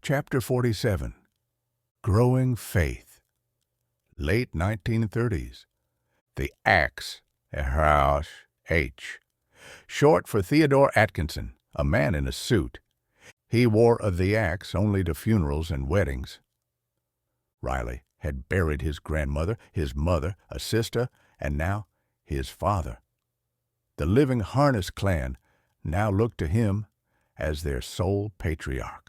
Chapter 47. Growing Faith. Late 1930s. The Axe, H. Short for Theodore Atkinson, a man in a suit. He wore the axe only to funerals and weddings. Riley had buried his grandmother, his mother, a sister, and now his father. The living Harness clan now looked to him as their sole patriarch.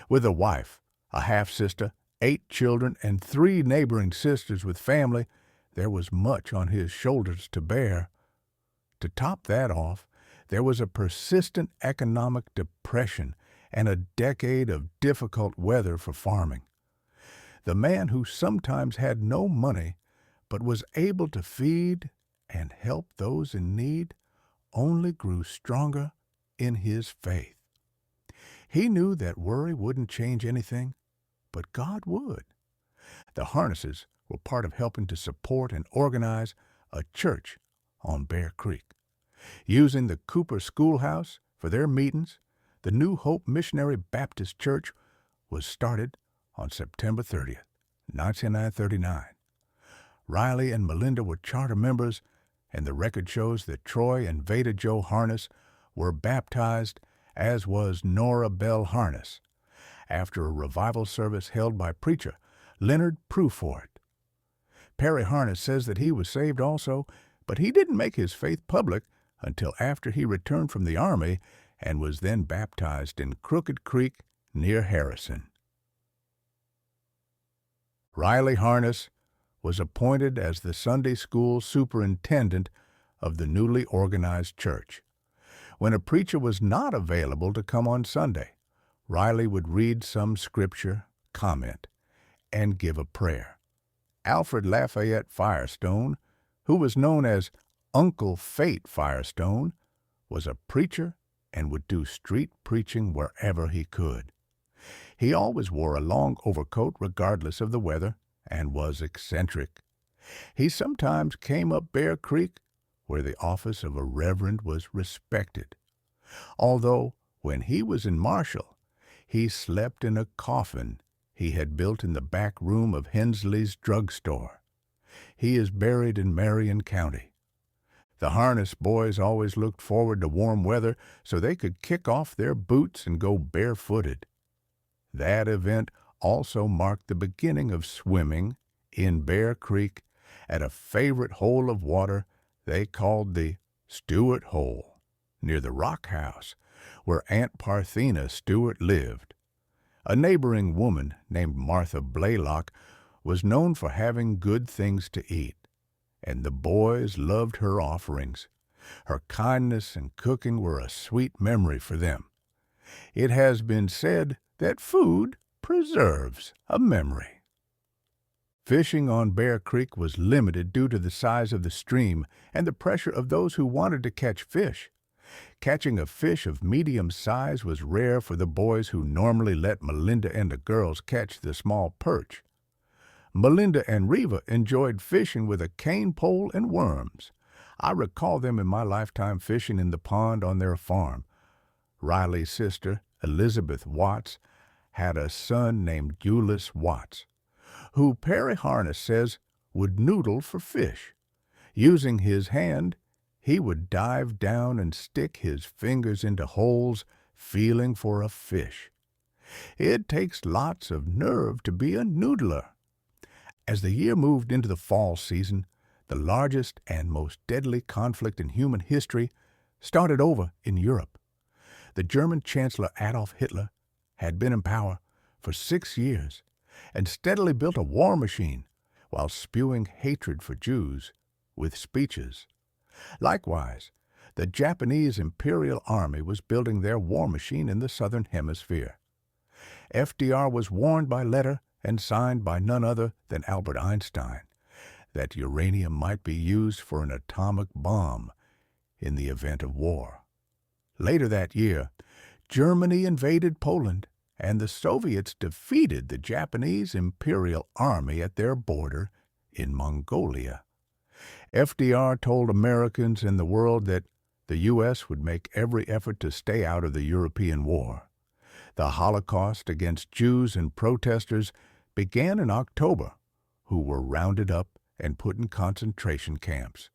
With a wife, a half-sister, 8 children, and 3 neighboring sisters with family, there was much on his shoulders to bear. To top that off, there was a persistent economic depression and a decade of difficult weather for farming. The man who sometimes had no money but was able to feed and help those in need only grew stronger in his faith. He knew that worry wouldn't change anything, but God would. The Harnesses were part of helping to support and organize a church on Bear Creek. Using the Cooper Schoolhouse for their meetings, the New Hope Missionary Baptist Church was started on September 30th, 1939. Riley and Melinda were charter members, and the record shows that Troy and Veda Joe Harness were baptized, as was Nora Bell Harness, after a revival service held by preacher Leonard Pruford. Perry Harness says that he was saved also, but he didn't make his faith public until after he returned from the Army and was then baptized in Crooked Creek near Harrison. Riley Harness was appointed as the Sunday school superintendent of the newly organized church. When a preacher was not available to come on Sunday, Riley would read some scripture, comment, and give a prayer. Alfred Lafayette Firestone, who was known as Uncle Fate Firestone, was a preacher and would do street preaching wherever he could. He always wore a long overcoat regardless of the weather and was eccentric. He sometimes came up Bear Creek, where the office of a reverend was respected. Although, when he was in Marshall, he slept in a coffin he had built in the back room of Hensley's drugstore. He is buried in Marion County. The Harness boys always looked forward to warm weather so they could kick off their boots and go barefooted. That event also marked the beginning of swimming in Bear Creek at a favorite hole of water they called the Stewart Hole, near the Rock House, where Aunt Parthena Stewart lived. A neighboring woman named Martha Blaylock was known for having good things to eat, and the boys loved her offerings. Her kindness and cooking were a sweet memory for them. It has been said that food preserves a memory. Fishing on Bear Creek was limited due to the size of the stream and the pressure of those who wanted to catch fish. Catching a fish of medium size was rare for the boys who normally let Melinda and the girls catch the small perch. Melinda and Reva enjoyed fishing with a cane pole and worms. I recall them in my lifetime fishing in the pond on their farm. Riley's sister, Elizabeth Watts, had a son named Euless Watts, who Perry Harness says would noodle for fish. Using his hand, he would dive down and stick his fingers into holes, feeling for a fish. It takes lots of nerve to be a noodler. As the year moved into the fall season, the largest and most deadly conflict in human history started over in Europe. The German Chancellor Adolf Hitler had been in power for 6 years and steadily built a war machine while spewing hatred for Jews with speeches. Likewise, the Japanese Imperial Army was building their war machine in the Southern Hemisphere. FDR was warned by letter and signed by none other than Albert Einstein that uranium might be used for an atomic bomb in the event of war. Later that year, Germany invaded Poland, and the Soviets defeated the Japanese Imperial Army at their border in Mongolia. FDR told Americans and the world that the U.S. would make every effort to stay out of the European war. The Holocaust against Jews and protesters began in October, who were rounded up and put in concentration camps.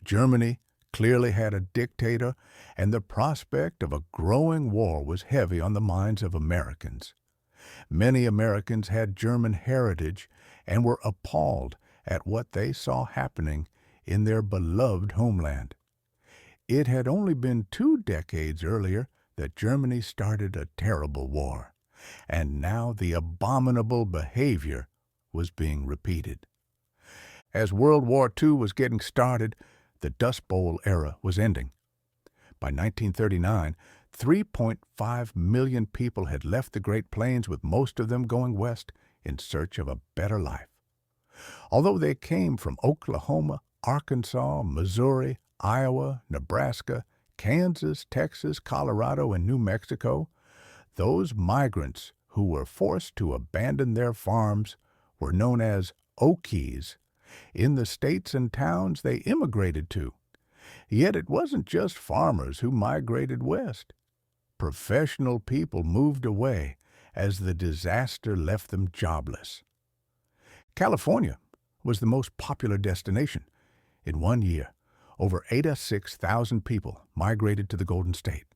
Germany clearly had a dictator, and the prospect of a growing war was heavy on the minds of Americans. Many Americans had German heritage and were appalled at what they saw happening in their beloved homeland. It had only been 2 decades earlier that Germany started a terrible war, and now the abominable behavior was being repeated. As World War II was getting started, the Dust Bowl era was ending. By 1939, 3.5 million people had left the Great Plains, with most of them going west in search of a better life. Although they came from Oklahoma, Arkansas, Missouri, Iowa, Nebraska, Kansas, Texas, Colorado, and New Mexico, those migrants who were forced to abandon their farms were known as Okies in the states and towns they immigrated to. Yet it wasn't just farmers who migrated west. Professional people moved away as the disaster left them jobless. California was the most popular destination. In 1 year, over 86,000 people migrated to the Golden State.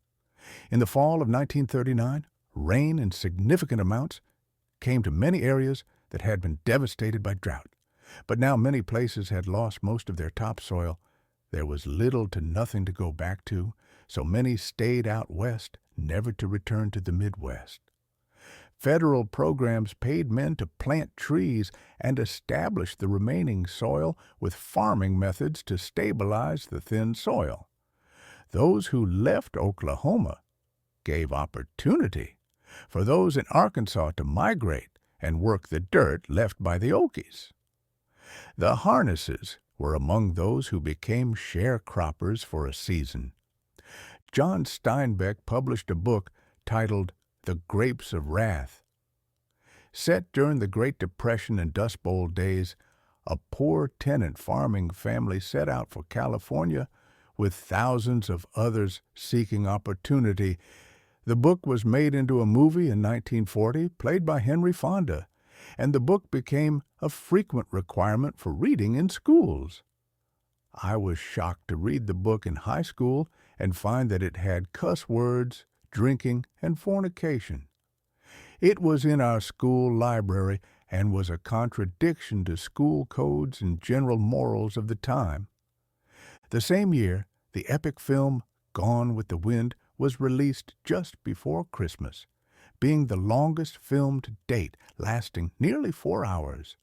In the fall of 1939, rain in significant amounts came to many areas that had been devastated by drought. But now many places had lost most of their topsoil. There was little to nothing to go back to, so many stayed out west, never to return to the Midwest. Federal programs paid men to plant trees and establish the remaining soil with farming methods to stabilize the thin soil. Those who left Oklahoma gave opportunity for those in Arkansas to migrate and work the dirt left by the Okies. The Harnesses were among those who became sharecroppers for a season. John Steinbeck published a book titled The Grapes of Wrath. Set during the Great Depression and Dust Bowl days, a poor tenant farming family set out for California with thousands of others seeking opportunity. The book was made into a movie in 1940, played by Henry Fonda, and the book became a frequent requirement for reading in schools. I was shocked to read the book in high school and find that it had cuss words, drinking, and fornication. It was in our school library and was a contradiction to school codes and general morals of the time. The same year, the epic film Gone with the Wind was released just before Christmas, being the longest film to date, lasting nearly 4 hours.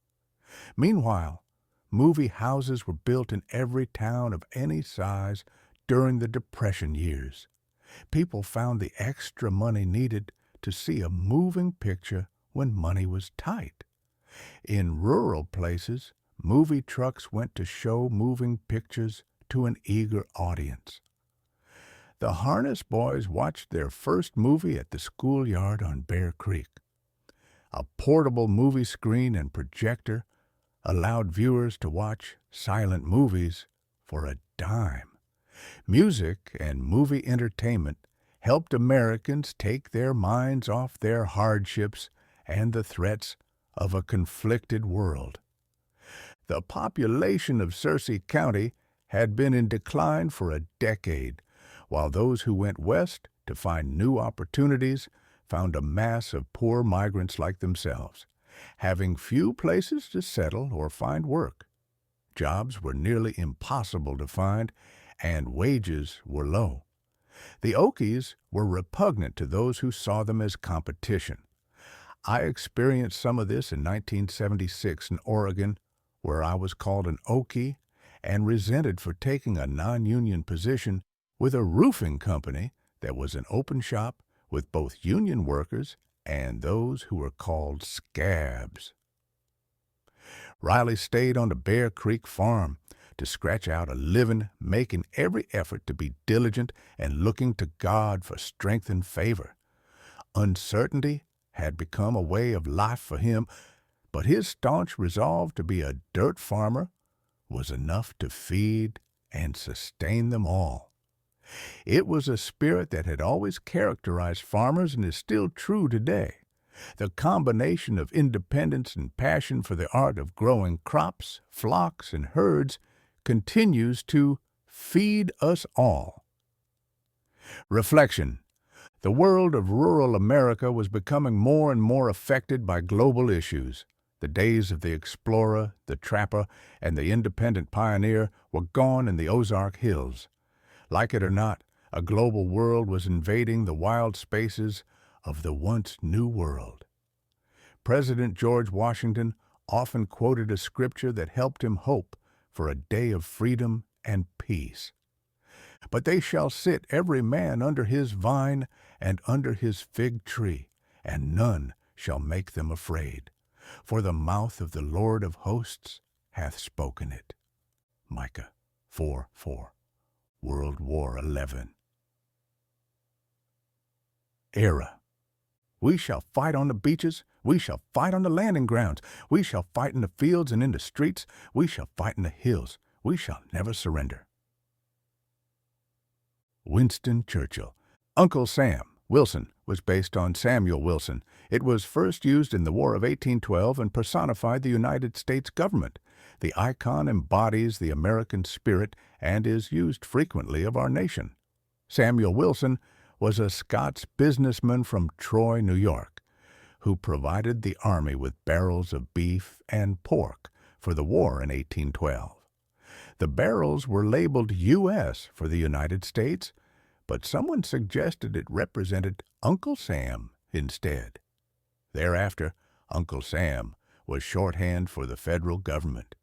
Meanwhile, movie houses were built in every town of any size during the Depression years. People found the extra money needed to see a moving picture when money was tight. In rural places, movie trucks went to show moving pictures to an eager audience. The Harness Boys watched their first movie at the schoolyard on Bear Creek. A portable movie screen and projector allowed viewers to watch silent movies for a dime. Music and movie entertainment helped Americans take their minds off their hardships and the threats of a conflicted world. The population of Searcy County had been in decline for a decade, while those who went west to find new opportunities found a mass of poor migrants like themselves, having few places to settle or find work. Jobs were nearly impossible to find, and wages were low. The Okies were repugnant to those who saw them as competition. I experienced some of this in 1976 in Oregon, where I was called an Okie and resented for taking a non-union position with a roofing company that was an open shop with both union workers and those who were called scabs. Riley stayed on the Bear Creek farm to scratch out a living, making every effort to be diligent and looking to God for strength and favor. Uncertainty had become a way of life for him, but his staunch resolve to be a dirt farmer was enough to feed and sustain them all. It was a spirit that had always characterized farmers and is still true today. The combination of independence and passion for the art of growing crops, flocks, and herds continues to feed us all. Reflection. The world of rural America was becoming more and more affected by global issues. The days of the explorer, the trapper, and the independent pioneer were gone in the Ozark Hills. Like it or not, a global world was invading the wild spaces of the once new world. President George Washington often quoted a scripture that helped him hope for a day of freedom and peace. But they shall sit every man under his vine and under his fig tree, and none shall make them afraid. For the mouth of the Lord of hosts hath spoken it. Micah 4:4, World War XI. Era. We shall fight on the beaches, we shall fight on the landing grounds, we shall fight in the fields and in the streets, we shall fight in the hills, we shall never surrender. Winston Churchill. Uncle Sam Wilson was based on Samuel Wilson. It was first used in the War of 1812 and personified the United States government. The icon embodies the American spirit and is used frequently of our nation. Samuel Wilson was a Scots businessman from Troy, New York, who provided the army with barrels of beef and pork for the war in 1812. The barrels were labeled U.S. for the United States, but someone suggested it represented Uncle Sam instead. Thereafter, Uncle Sam was shorthand for the federal government.